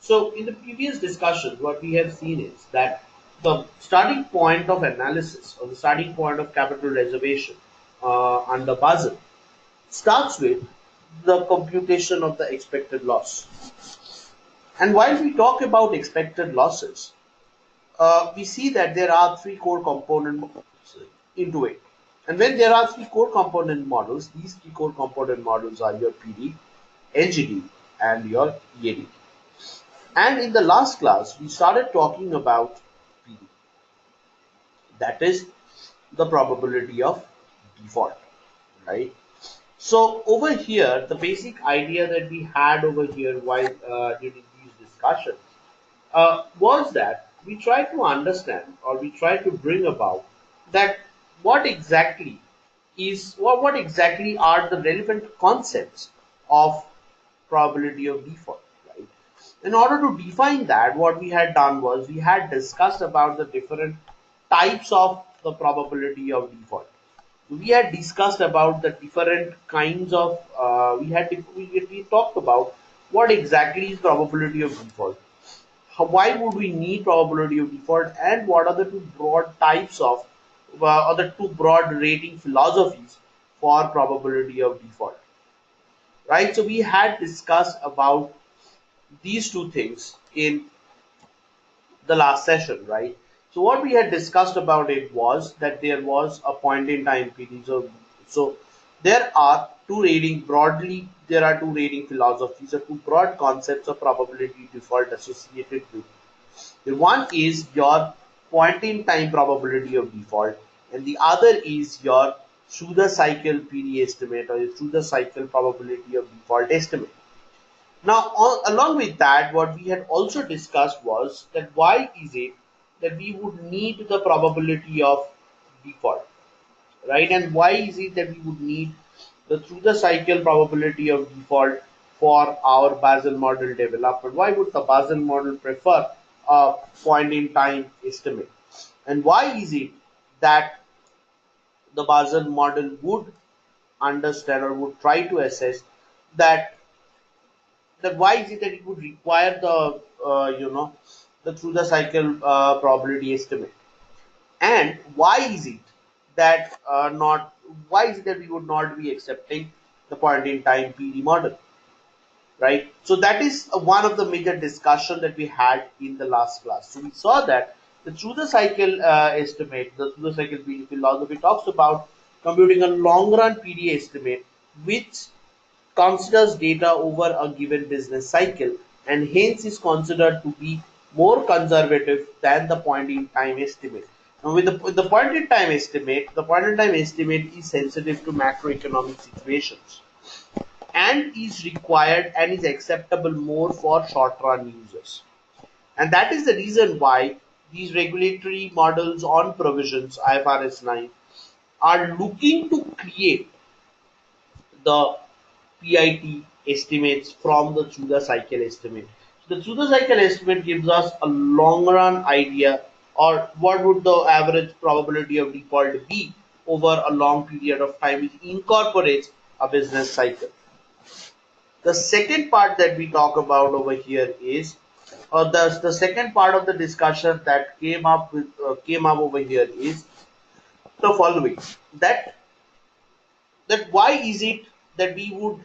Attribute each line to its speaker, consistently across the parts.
Speaker 1: So in the previous discussion, what we have seen is that the starting point of analysis or the starting point of capital reservation under Basel starts with the computation of the expected loss. And while we talk about expected losses, we see that there are three core component models into it. And when there are three core component models, these three core component models are your PD, LGD, and your EAD. And in the last class, we started talking about PD. That is the probability of default, right? So over here, the basic idea that we had over here while during these discussions was that we try to understand or we try to bring about that what exactly is what exactly are the relevant concepts of probability of default, right? In order to define that, what we had done was we had discussed about the different types of the probability of default. We had discussed about the different kinds of we talked about what exactly is probability of default, why would we need probability of default, and what are the two broad types of or the two broad rating philosophies for probability of default, right? So we had discussed about these two things in the last session, right? So what we had discussed about it was that there was a point in time period. So there are two rating broadly. There are two rating philosophies or two broad concepts of probability default associated with. The one is your point in time probability of default, and the other is your through the cycle PD estimate or through the cycle probability of default estimate. Now, along with that, what we had also discussed was that why is it that we would need the probability of default, right? And why is it that we would need the through the cycle probability of default for our Basel model development? Why would the Basel model prefer a point in time estimate? And why is it that the Basel model would understand or would try to assess that why is it that it would require the the through the cycle probability estimate, and why is it that not why is it that we would not be accepting the point in time PD model, right? So that is one of the major discussion that we had in the last class. So we saw that the through the cycle estimate, the through the cycle PD philosophy talks about computing a long run PD estimate which considers data over a given business cycle and hence is considered to be more conservative than the point in time estimate. Now with the point in time estimate, the point in time estimate is sensitive to macroeconomic situations and is required and is acceptable more for short run users. And that is the reason why these regulatory models on provisions, IFRS 9, are looking to create the PIT estimates from the through the cycle estimate. So the through the cycle estimate gives us a long run idea or what would the average probability of default be over a long period of time, which incorporates a business cycle. The second part that we talk about over here is the second part of the discussion that came up over here is the following, that why is it that we would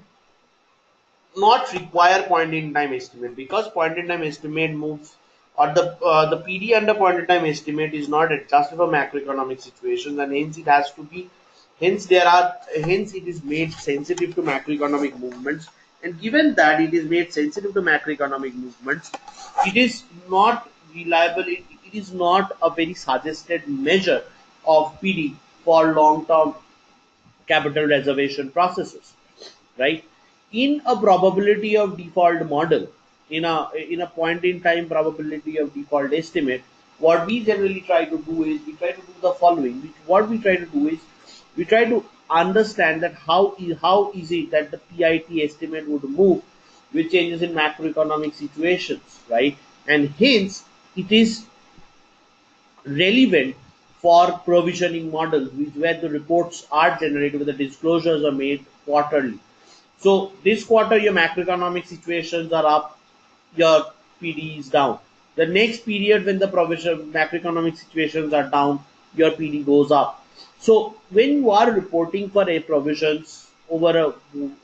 Speaker 1: not require point in time estimate, because point in time estimate moves or the PD under point in time estimate is not adjusted for macroeconomic situations, and hence it has to be hence it is made sensitive to macroeconomic movements. And given that it is made sensitive to macroeconomic movements, it is not reliable, it is not a very suggested measure of PD for long term capital reservation processes, right? In a probability of default model, in a point in time probability of default estimate, what we generally try to do is we try to do the following. What we try to do is we try to understand that how is it that the PIT estimate would move with changes in macroeconomic situations, right? And hence it is relevant for provisioning models, which where the reports are generated, where the disclosures are made quarterly. So this quarter your macroeconomic situations are up, your PD is down. The next period when the provision macroeconomic situations are down, your PD goes up. So when you are reporting for a provisions over a,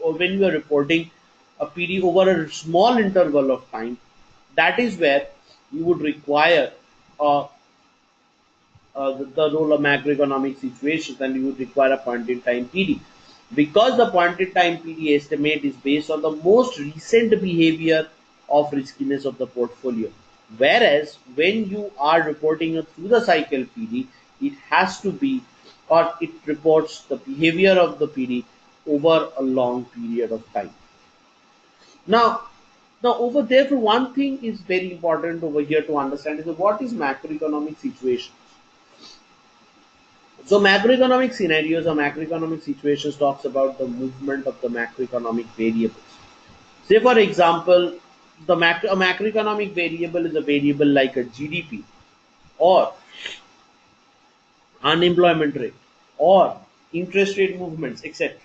Speaker 1: or when you are reporting a PD over a small interval of time, that is where you would require the role of macroeconomic situations, and you would require a point in time PD. Because the point in time PD estimate is based on the most recent behavior of riskiness of the portfolio. Whereas when you are reporting a through the cycle PD, it has to be, or it reports the behavior of the PD over a long period of time. Now, over there, for one thing is very important over here to understand is what is macroeconomic situation. So macroeconomic scenarios or macroeconomic situations talks about the movement of the macroeconomic variables. Say for example, a macroeconomic variable is a variable like a GDP or unemployment rate or interest rate movements, etc.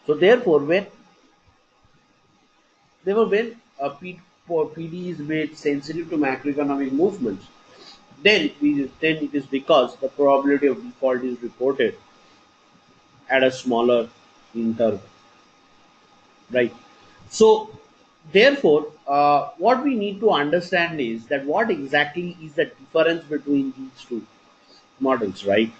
Speaker 1: So therefore, when PD is made sensitive to macroeconomic movements, then it is because the probability of default is reported at a smaller interval, right? So therefore, what we need to understand is that what exactly is the difference between these two models, right?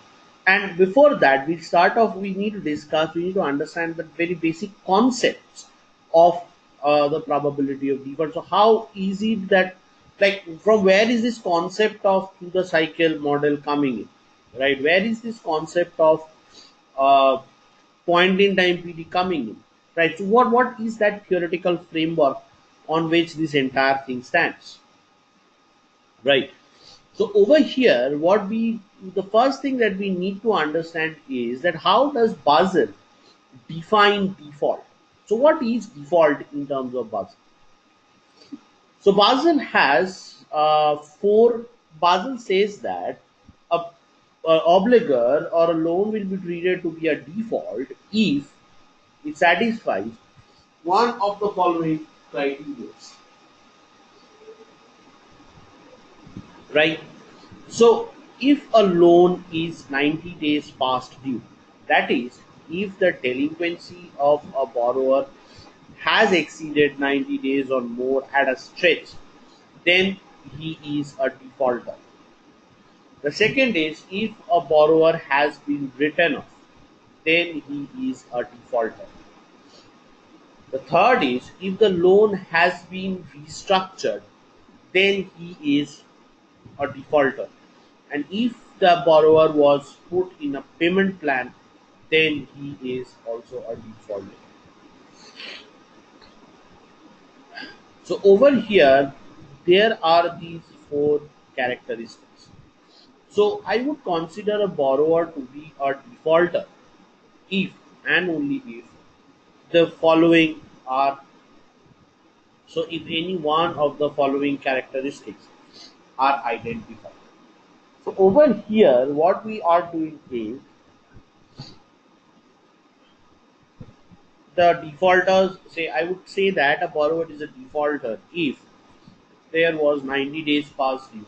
Speaker 1: And before that, we start off. We need to understand the very basic concepts of the probability of default. So how easy that, like, from where is this concept of through the cycle model coming in, right? Where is this concept of uh, point in time PD coming in, right? So what is that theoretical framework on which this entire thing stands, right? So over here, the first thing that we need to understand is that how does Basel define default? So what is default in terms of Basel? So Basel has four. Basel says that a obligor or a loan will be treated to be a default if it satisfies one of the following criteria, right? So, if a loan is 90 days past due, that is, if the delinquency of a borrower has exceeded 90 days or more at a stretch, then he is a defaulter. The second is if a borrower has been written off, then he is a defaulter. The third is if the loan has been restructured, then he is a defaulter. And if the borrower was put in a payment plan, then he is also a defaulter. So over here, there are these four characteristics. So I would consider a borrower to be a defaulter if and only if the following are, so if any one of the following characteristics are identified. So over here, what we are doing is the defaulters say, I would say that a borrower is a defaulter if there was 90 days past due,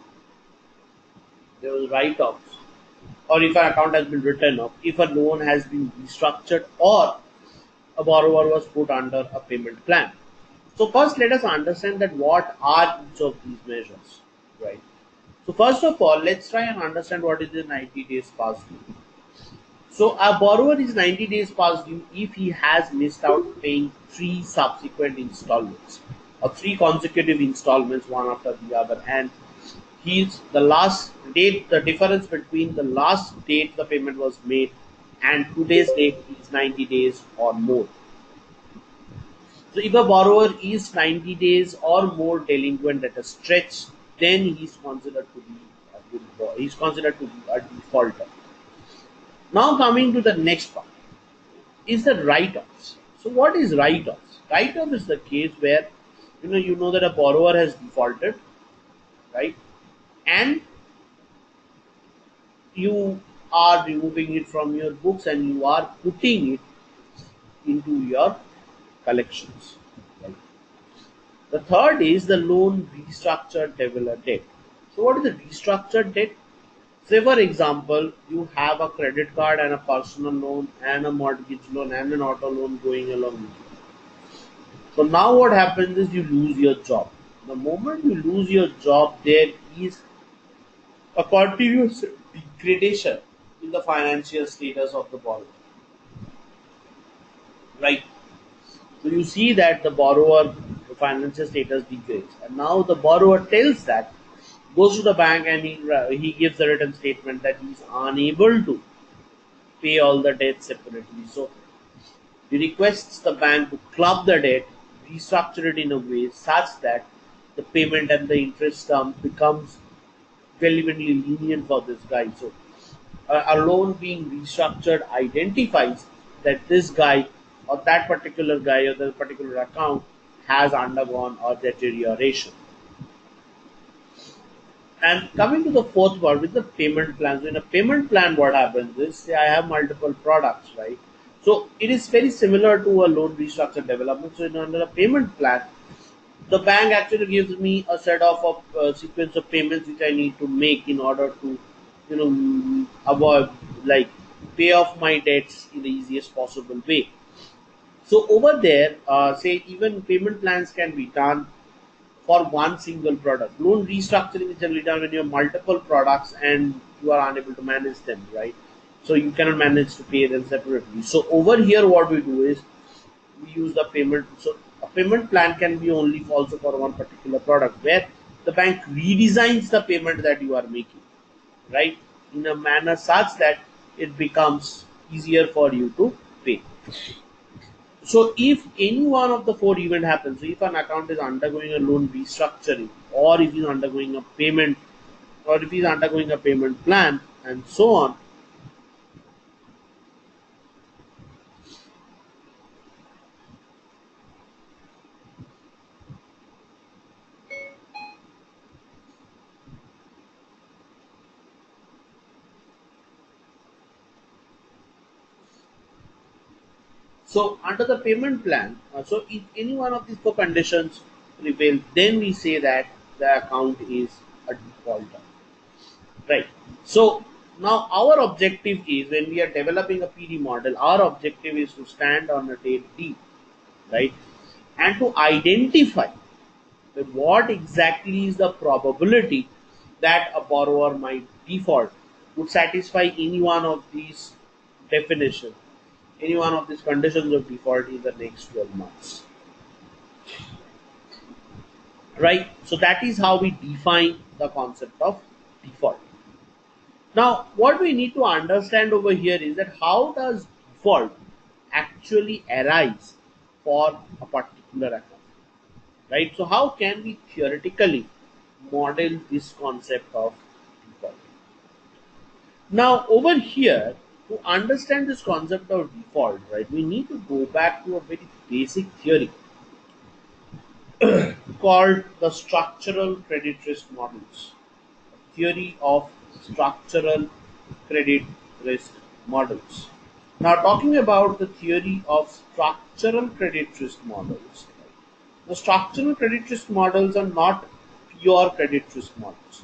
Speaker 1: there was write-offs, or if an account has been written off, if a loan has been restructured, or a borrower was put under a payment plan. So first, let us understand that what are each of these measures, right? So first of all, let's try and understand what is the 90 days past due. So a borrower is 90 days past due if he has missed out paying three subsequent installments or three consecutive installments one after the other, and he's the last date, the difference between the last date the payment was made and today's date is 90 days or more. So if a borrower is 90 days or more delinquent at a stretch, then he's considered to be a defaulter. Now coming to the next part. is the write-offs. So what is write-offs? Write-off is the case where you know that a borrower has defaulted, right? And you are removing it from your books and you are putting it into your collections. Right? The third is the loan restructured developer debt. So what is the restructured debt? Say for example, you have a credit card and a personal loan and a mortgage loan and an auto loan going along with you. So now what happens is you lose your job. The moment you lose your job, there is a continuous degradation in the financial status of the borrower. Right? So you see that the borrower financial status degrades, and now the borrower tells that, goes to the bank and he gives a written statement that he is unable to pay all the debts separately. So he requests the bank to club the debt, restructure it in a way such that the payment and the interest term becomes relevantly lenient for this guy. So a loan being restructured identifies that this guy or that particular guy or the particular account has undergone a deterioration. And coming to the fourth part with the payment plan. So in a payment plan, what happens is, say I have multiple products, right? So it is very similar to a loan restructure development. So under a payment plan, the bank actually gives me a set of sequence of payments which I need to make in order to, avoid, like, pay off my debts in the easiest possible way. So over there, say even payment plans can be done for one single product. Loan restructuring is generally done when you have multiple products and you are unable to manage them, right? So you cannot manage to pay them separately. So over here, what we do is we use the payment. So a payment plan can be only also for one particular product where the bank redesigns the payment that you are making, right, in a manner such that it becomes easier for you to pay. So if any one of the four event happens, so if an account is undergoing a loan restructuring, or if he's undergoing a payment, or if he's undergoing a payment plan, and so on. So under the payment plan, so if any one of these four conditions prevail, then we say that the account is a defaulter. Right. So now our objective is, when we are developing a PD model, our objective is to stand on a date D, right, and to identify that what exactly is the probability that a borrower might default, would satisfy any one of these definitions, any one of these conditions of default in the next 12 months. Right? So that is how we define the concept of default. Now, what we need to understand over here is that how does default actually arise for a particular account, right? So how can we theoretically model this concept of default? Now, over here, to understand this concept of default, right, we need to go back to a very basic theory called the structural credit risk models. Theory of structural credit risk models. Now, talking about the theory of structural credit risk models, the structural credit risk models are not pure credit risk models.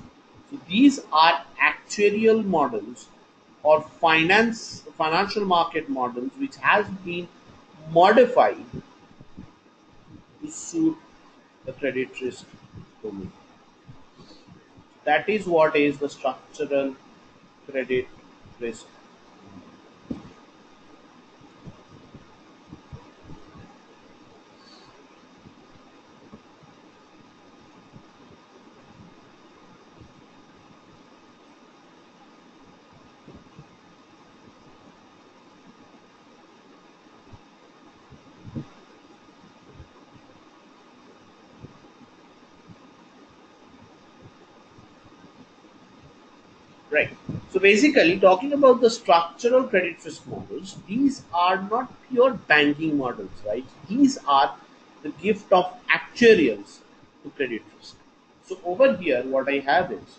Speaker 1: So these are actuarial models or financial market models which has been modified to suit the credit risk domain. That is what is the structural credit risk. Right. So basically, talking about the structural credit risk models, these are not pure banking models, right? These are the gift of actuarials to credit risk. So over here, what I have is,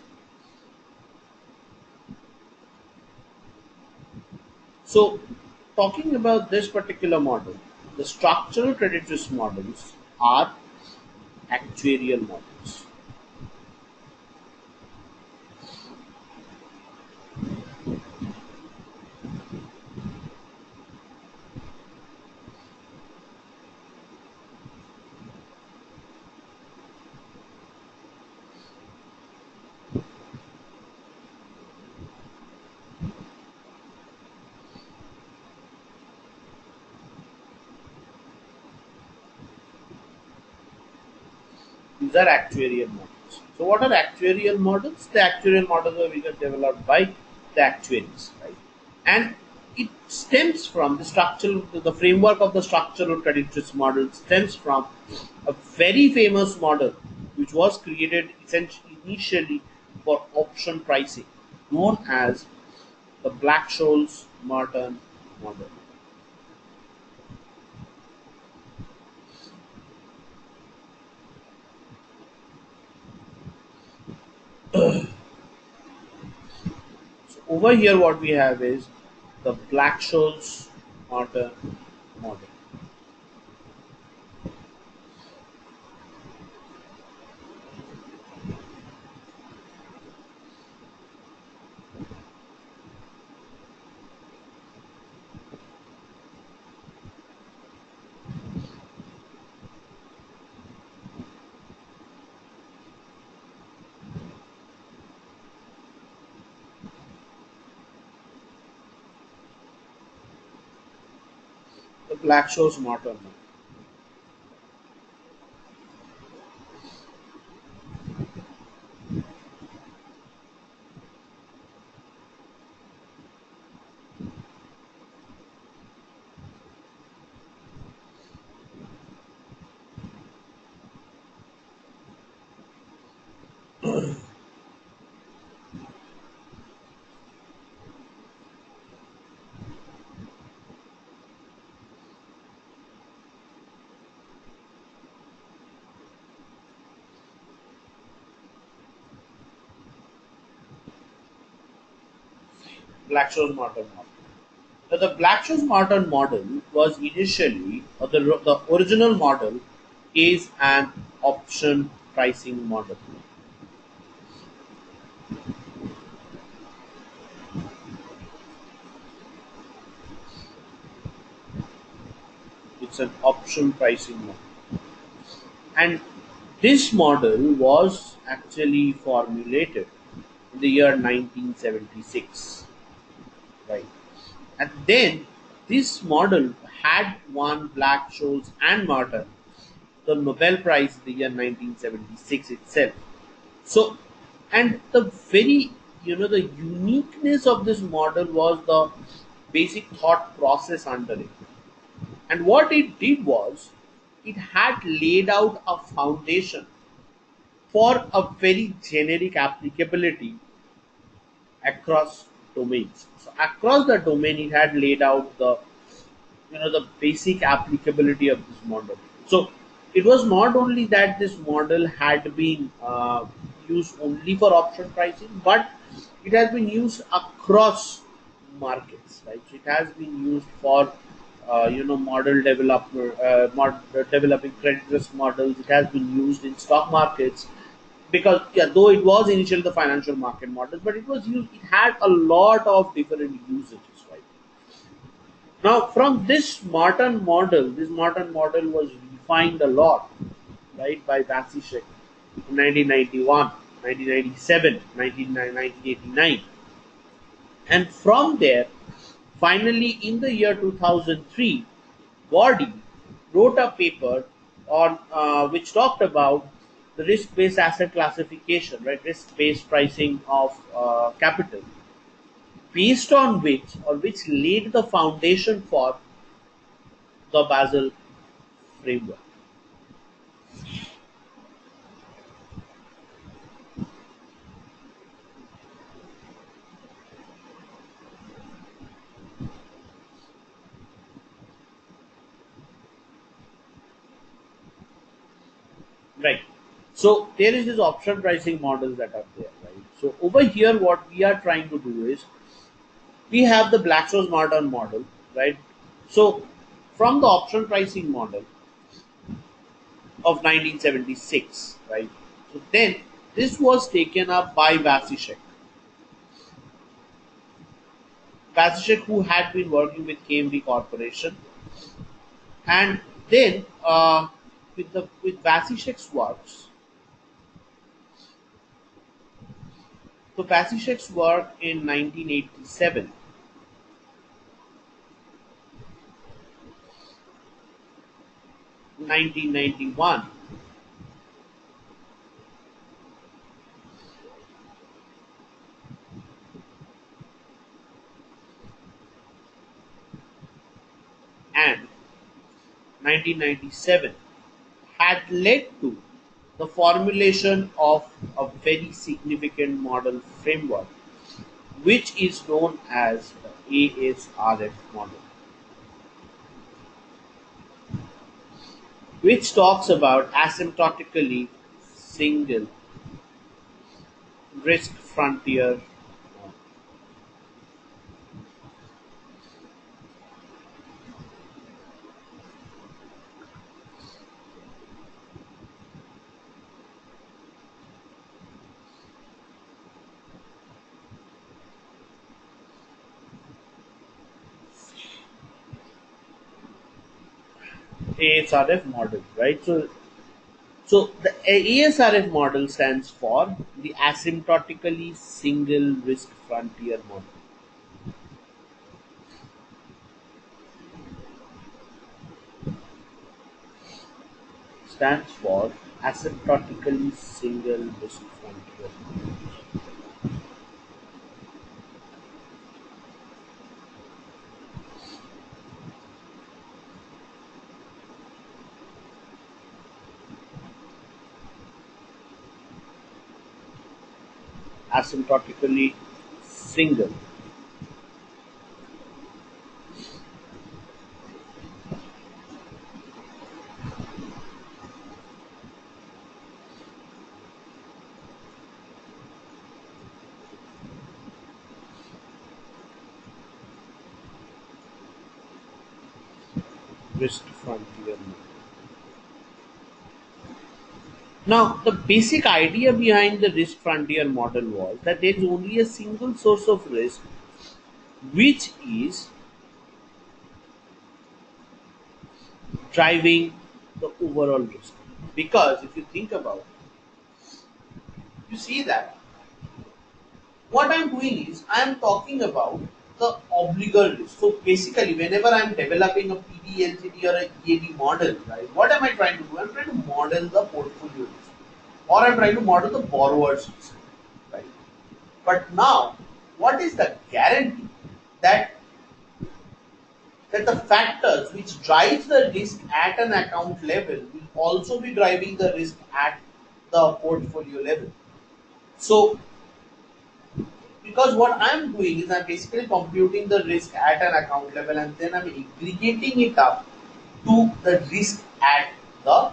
Speaker 1: so talking about this particular model, the structural credit risk models are actuarial models. These are actuarial models. So what are actuarial models? The actuarial models are which are developed by the actuaries, right? And it stems from the structural, the framework of the structural credit risk model stems from a very famous model which was created essentially initially for option pricing, known as the Black-Scholes Merton model. So over here, what we have is the Black-Scholes Merton model. The Black-Scholes Merton model. Black-Scholes Merton model. Now, the Black-Scholes Merton model was initially, or the original model is an option pricing model. It's an option pricing model. And this model was actually formulated in the year 1976, right? And then this model had won Black-Scholes and Merton the Nobel Prize in the year 1976 itself. So, and the very, the uniqueness of this model was the basic thought process under it. And what it did was, it had laid out a foundation for a very generic applicability across domains. So across the domain, it had laid out the basic applicability of this model. So it was not only that this model had been used only for option pricing, but it has been used across markets, right? So it has been used for model developer, developing credit risk models. It has been used in stock markets because, yeah, though it was initially the financial market model, but it was used. It had a lot of different usages, right? Now, from this Merton model was refined a lot, right, by Vasicek in 1991, 1997, 1989. And from there, finally, in the year 2003, Body wrote a paper on which talked about the risk-based asset classification, right, risk-based pricing of capital, based on which laid the foundation for the Basel framework. Right. So there is this option pricing models that are there, right? So over here, what we are trying to do is we have the Black-Scholes Merton model, right? So from the option pricing model of 1976, right? So then this was taken up by Vasicek, who had been working with KMD Corporation, and then with Vasicek's works, so Vasicek's work in 1987, 1991, and 1997 had led to the formulation of a very significant model framework, which is known as the ASRF model, which talks about asymptotically single risk frontier. ASRF model, right? So the ASRF model stands for the asymptotically single risk frontier model. Stands for asymptotically single risk frontier. Asymptotically single risk frontier model. Now, the basic idea behind the risk frontier model was that there is only a single source of risk, which is driving the overall risk. Because if you think about it, you see that what I'm doing is I am talking about the obligor risk. So basically, whenever I'm developing a PD, LGD or a EAD model, right, what am I trying to do? I'm trying to model the portfolio risk, or I'm trying to model the borrower's risk, right? But now, what is the guarantee that the factors which drives the risk at an account level will also be driving the risk at the portfolio level? So because what I'm doing is I'm basically computing the risk at an account level and then I'm aggregating it up to the risk at the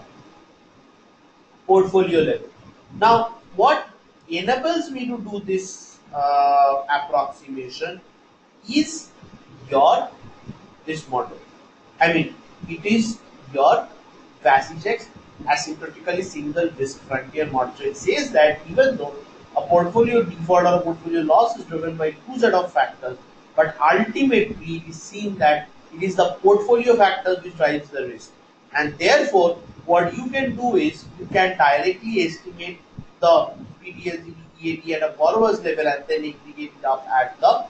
Speaker 1: portfolio level. Now, what enables me to do this approximation is your this model. I mean, it is your Vasicek's asymptotically single risk frontier model. So it says that even though a portfolio default or a portfolio loss is driven by two set of factors, but ultimately it is seen that it is the portfolio factors which drives the risk. And therefore, what you can do is you can directly estimate the PDLGD EAD at a borrower's level and then aggregate it up at the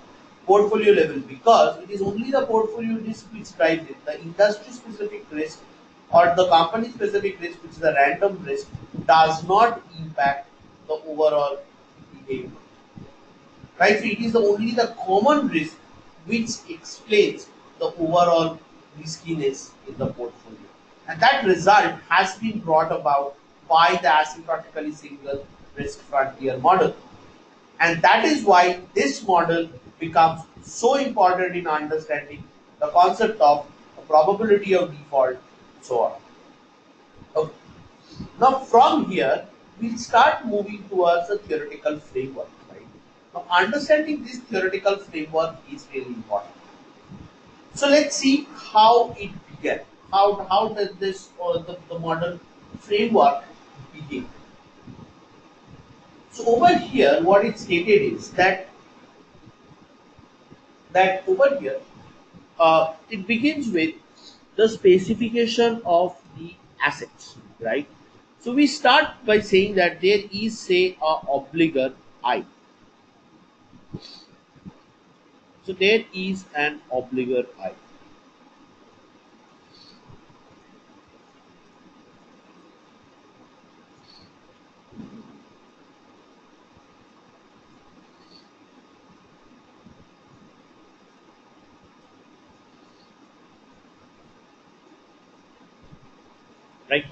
Speaker 1: portfolio level, because it is only the portfolio risk which drives it. The industry specific risk or the company specific risk, which is a random risk, does not impact the overall behavior. Right? So it is only the common risk which explains the overall riskiness in the portfolio. And that result has been brought about by the asymptotically single risk frontier model. And that is why this model becomes so important in understanding the concept of a probability of default and so on. Okay. Now from here, we'll start moving towards a theoretical framework. Right? Now understanding this theoretical framework is really important. So let's see how it began. How does this or the modern framework begin? So over here, what it stated is that over here it begins with the specification of the assets, right? So we start by saying that there is, say, a obligor I. So there is an obligor I, right?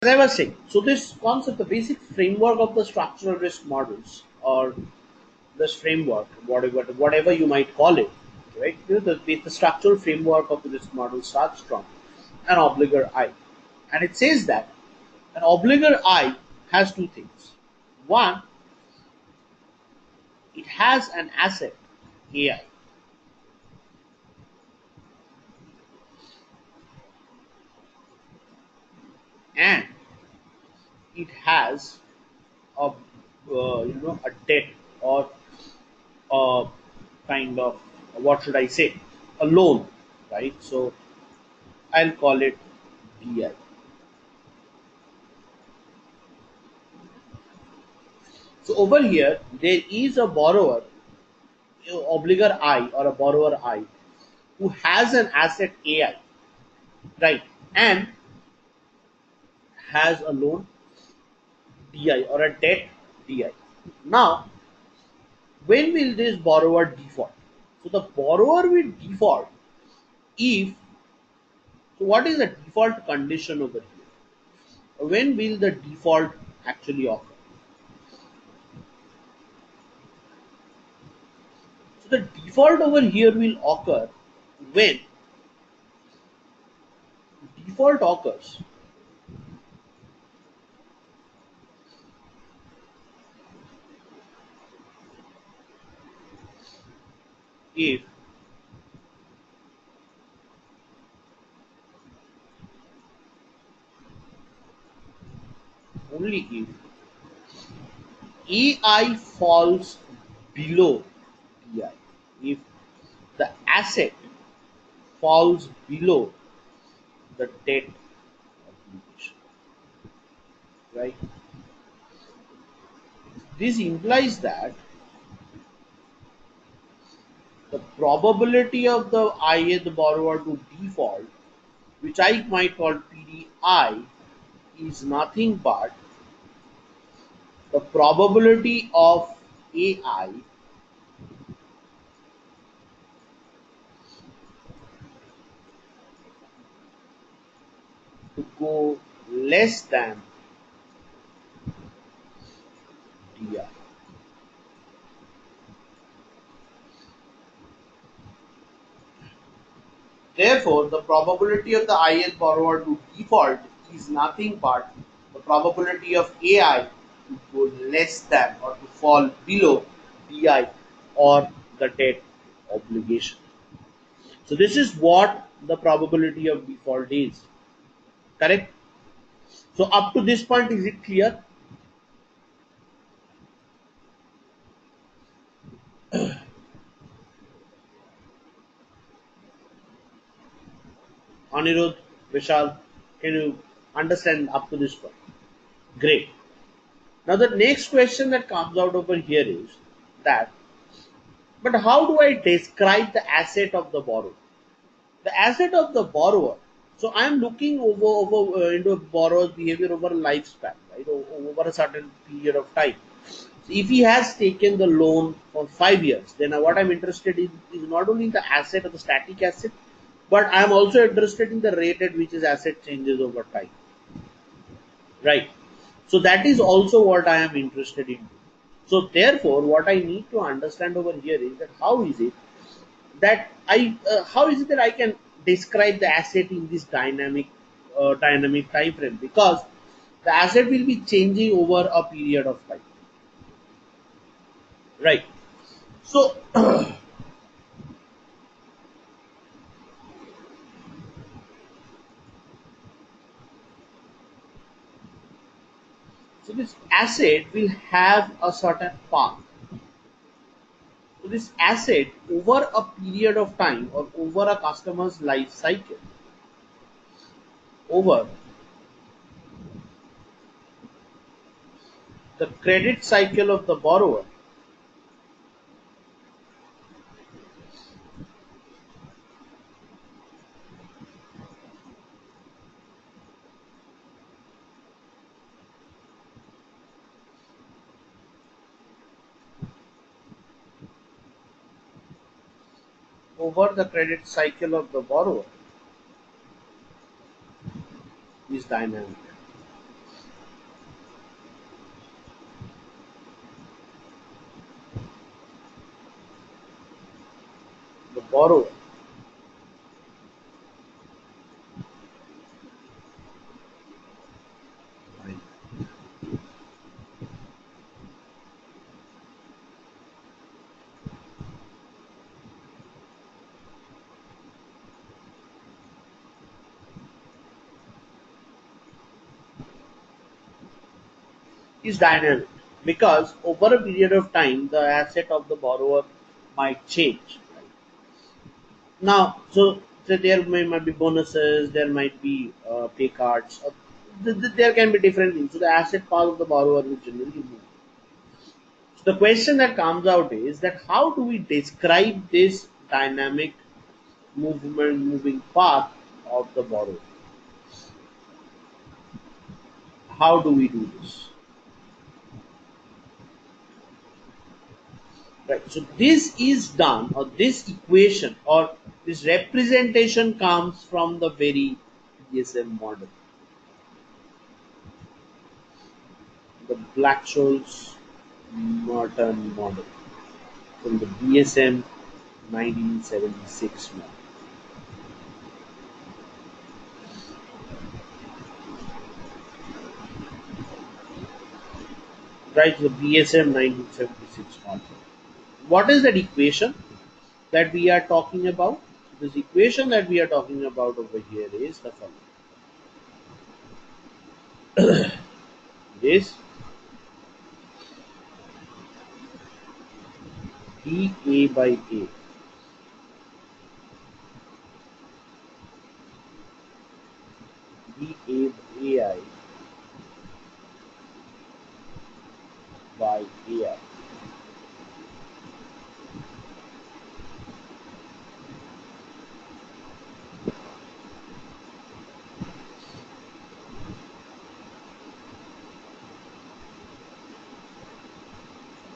Speaker 1: As I was saying, so this concept, the basic framework of the structural risk models, or this framework, whatever you might call it, right? The structural framework of the risk model starts from an obligor I, and it says that an obligor I has two things. One, it has an asset AI, and it has a a debt, or a kind of, what should I say, a loan, right? So I'll call it DI. So over here, there is a borrower, obligor I, or a borrower I, who has an asset AI, right, and has a loan DI, or a debt DI. Now, when will this borrower default? So the borrower will default if, so what is the default condition over here? When will the default actually occur? So the default over here will occur when default occurs if, only if AI falls below DI. If the asset falls below the debt obligation, right? This implies that the probability of the IA, the borrower, to default, which I might call PDI, is nothing but the probability of AI to go less than DI. Therefore, the probability of the IS borrower to default is nothing but the probability of AI to go less than, or to fall below DI, or the debt obligation. So this is what the probability of default is. Correct? So up to this point, is it clear? Anirudh? Vishal, can you understand up to this point? Great. Now the next question that comes out over here is that, but how do I describe the asset of the borrower? The asset of the borrower. So I am looking over into a borrower's behavior over a lifespan, right? Over a certain period of time. So if he has taken the loan for 5 years, then what I'm interested in is not only the asset or the static asset, but I'm also interested in the rate at which his asset changes over time. Right. So that is also what I am interested in. So therefore, what I need to understand over here is that how is it that I can describe the asset in this dynamic time frame, because the asset will be changing over a period of time, right? So so this asset will have a certain path. So this asset over a period of time or over a customer's life cycle, over the credit cycle of the borrower, over the credit cycle of the borrower is dynamic. The borrower is dynamic, because over a period of time the asset of the borrower might change. Now, so might be bonuses, there might be pay cards, there can be different things. So the asset part of the borrower will generally move. So the question that comes out is that how do we describe this dynamic moving part of the borrower? How do we do this? Right. So this is done, or this equation or this representation comes from the very BSM model, the Black-Scholes Merton model from the BSM 1976 model. Right, the BSM 1976 model. What is that equation that we are talking about? This equation that we are talking about over here is the following. This dA by A dA by AI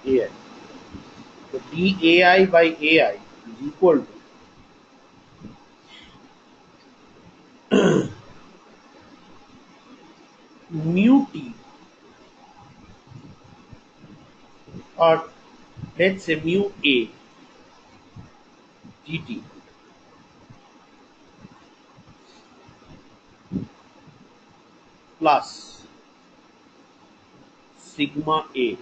Speaker 1: AI. So dAI by AI is equal to mu t, or let's say mu A dt plus sigma A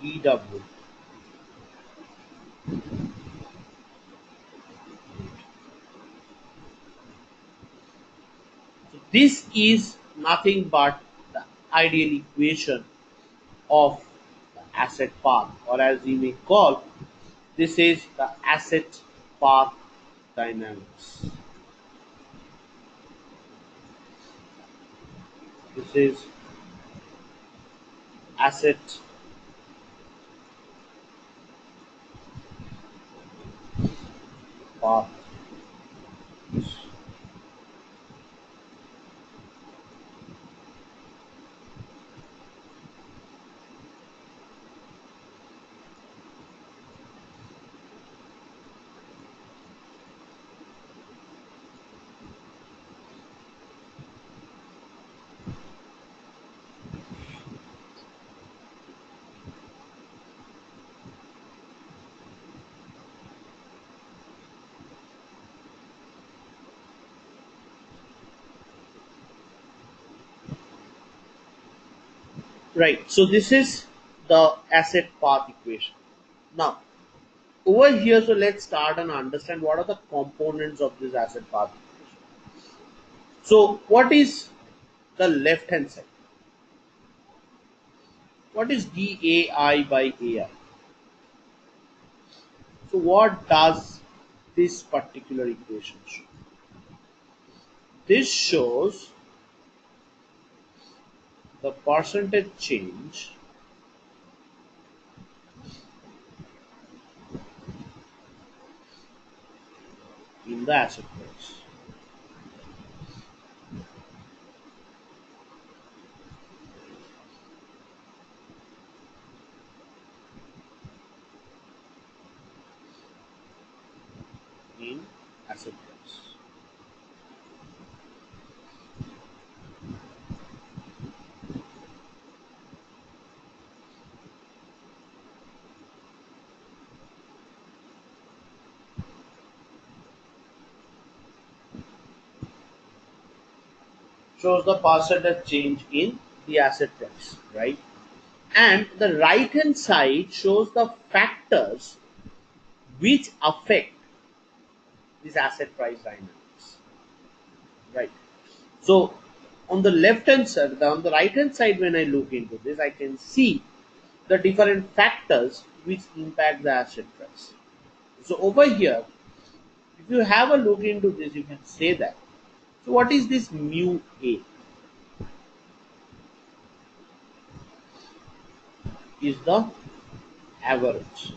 Speaker 1: dw. So this is nothing but the ideal equation of the asset path, or as we may call This is the asset path dynamics. This is asset path. Right. So this is the asset path equation. Now over here, so let's start and understand what are the components of this asset path equation. So what is the left hand side? What is DAI by AI? So what does this particular equation show? This shows the percentage change in the asset price. In asset price. Shows the percentage change in the asset price, right? And the right hand side shows the factors which affect this asset price dynamics, right? So on the left hand side, on the right hand side, when I look into this, I can see the different factors which impact the asset price. So over here, if you have a look into this, you can say that. So what is this mu A? Is the average.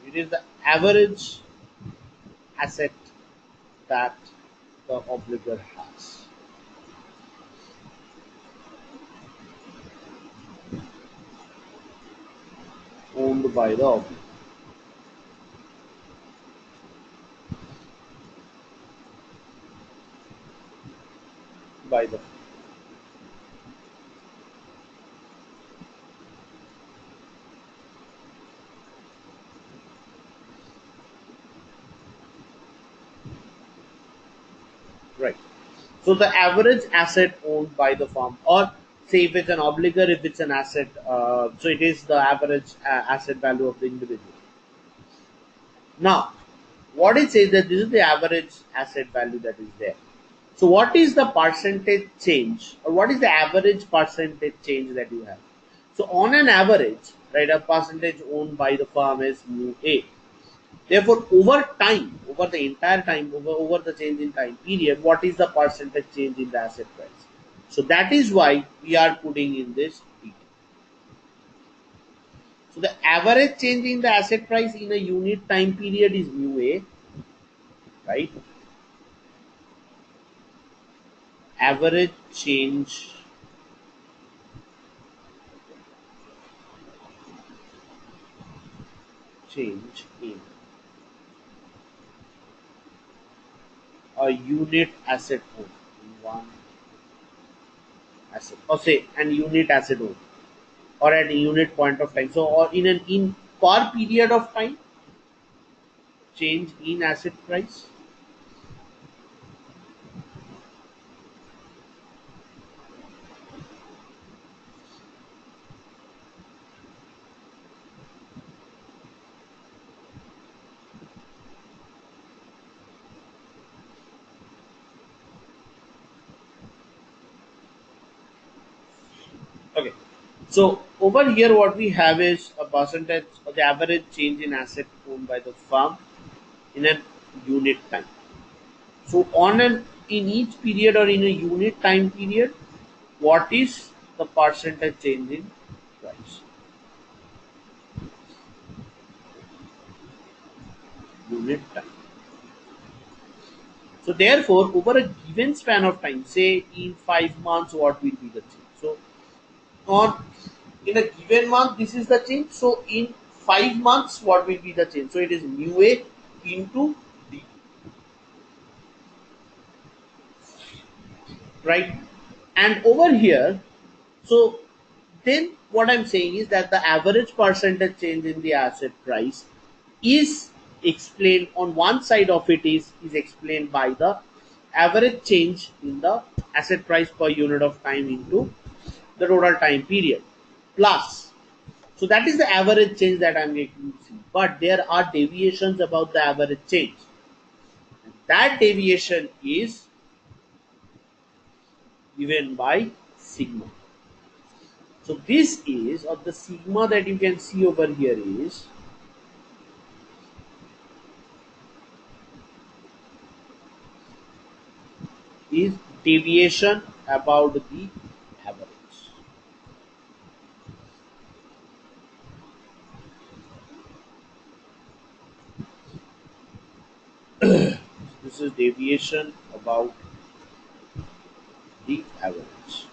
Speaker 1: It is the average asset that the obligor has. Owned by the obligor. By the right. So the average asset owned by the firm, or say if it's an obligor, if it's an asset, so it is the average asset value of the individual. Now, what it says that this is the average asset value that is there. So what is the percentage change, or what is the average percentage change that you have? So on an average, right, a percentage owned by the firm is mu A. Therefore, over time, over the entire time, over the change in time period, what is the percentage change in the asset price? So that is why we are putting in this P. So the average change in the asset price in a unit time period is mu A, right? Average change in a unit asset owned in one asset, or say an unit asset owned, or at a unit point of time. So or in an in per period of time, change in asset price. Okay. So over here, what we have is a percentage of the average change in asset owned by the firm in a unit time. So in each period or in a unit time period, what is the percentage change in price? Unit time. So therefore, over a given span of time, say in 5 months, what will be the change? So on in a given month, this is the change. So in 5 months, what will be the change? So it is mu A into D, right? And over here, so then what I'm saying is that the average percentage change in the asset price is explained on one side of it is explained by the average change in the asset price per unit of time into the total time period plus. So that is the average change that I'm going to see. But there are deviations about the average change. That deviation is given by sigma. So this is, or the sigma that you can see over here is deviation about the average. This is deviation about the average.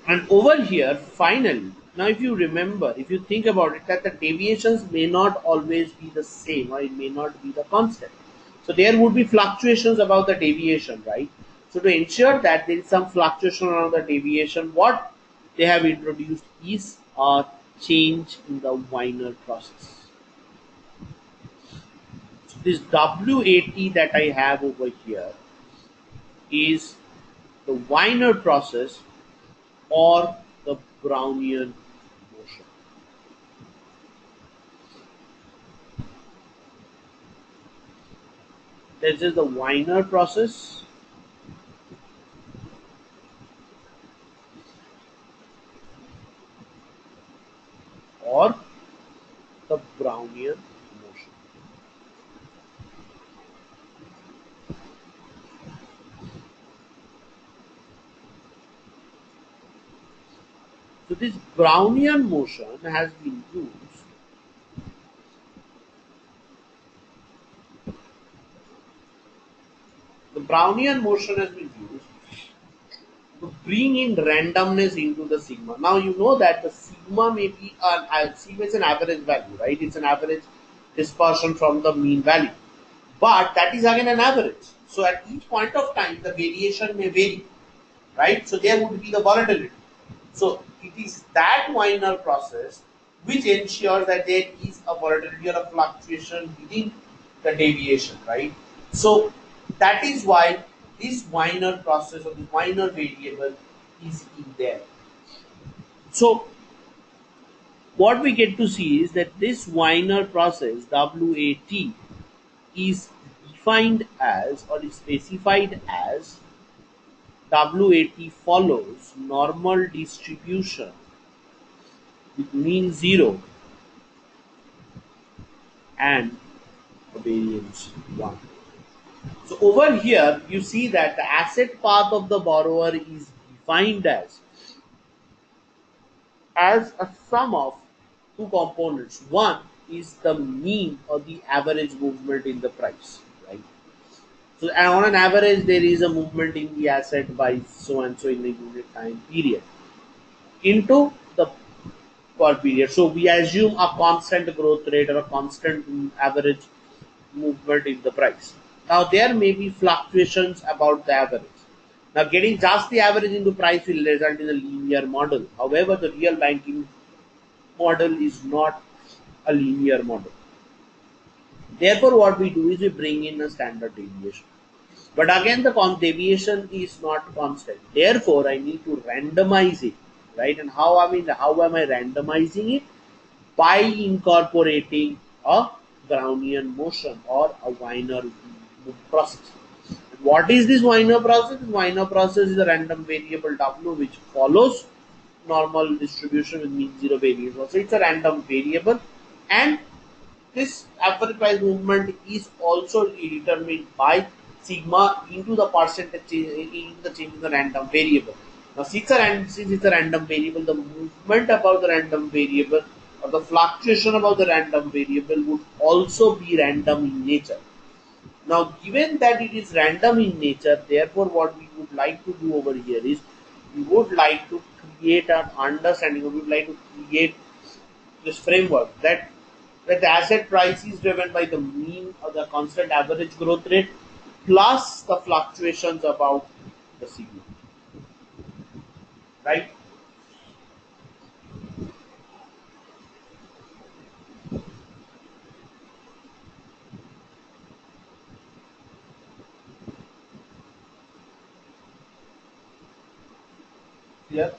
Speaker 1: And over here, finally, now if you remember, if you think about it, that the deviations may not always be the same or it may not be the constant. So there would be fluctuations about the deviation, right? So to ensure that there is some fluctuation around the deviation, what they have introduced is a change in the Wiener process. So this WAT that I have over here is the Wiener process or the Brownian motion. This is the Wiener process or the Brownian motion. So this Brownian motion has been used the Brownian motion has been used to bring in randomness into the sigma. Now you know that the sigma may be sigma is an average value, right? It's an average dispersion from the mean value. But that is again an average. So at each point of time the variation may vary, right? So there would be the volatility. So it is that Wiener process which ensures that there is a volatility or a fluctuation within the deviation, right? So that is why this Wiener process or the Wiener variable is in there. So what we get to see is that this Wiener process WAT is defined as or is specified as WAT follows normal distribution with mean 0 and a variance 1. So over here you see that the asset path of the borrower is defined as a sum of two components. One is the mean or the average movement in the price, right? So on an average there is a movement in the asset by so and so in the unit time period into the per period. So we assume a constant growth rate or a constant average movement in the price. Now there may be fluctuations about the average. Now getting just the average into price will result in a linear model. However, the real banking model is not a linear model. Therefore, what we do is we bring in a standard deviation. But again, the deviation is not constant. Therefore, I need to randomize it, right? And how am I randomizing it? By incorporating a Brownian motion or a Wiener process. What is this Wiener process? Wiener process is a random variable W which follows normal distribution with mean zero variance. So it's a random variable, and this average price movement is also determined by sigma into the percentage into the change in the random variable. Now, since it's a random variable, the movement about the random variable or the fluctuation about the random variable would also be random in nature. Now, given that it is random in nature, therefore, what we would like to do over here is we would like to create an understanding, we would like to create this framework that the asset price is driven by the mean or the constant average growth rate plus the fluctuations about the sigma, right? Yeah.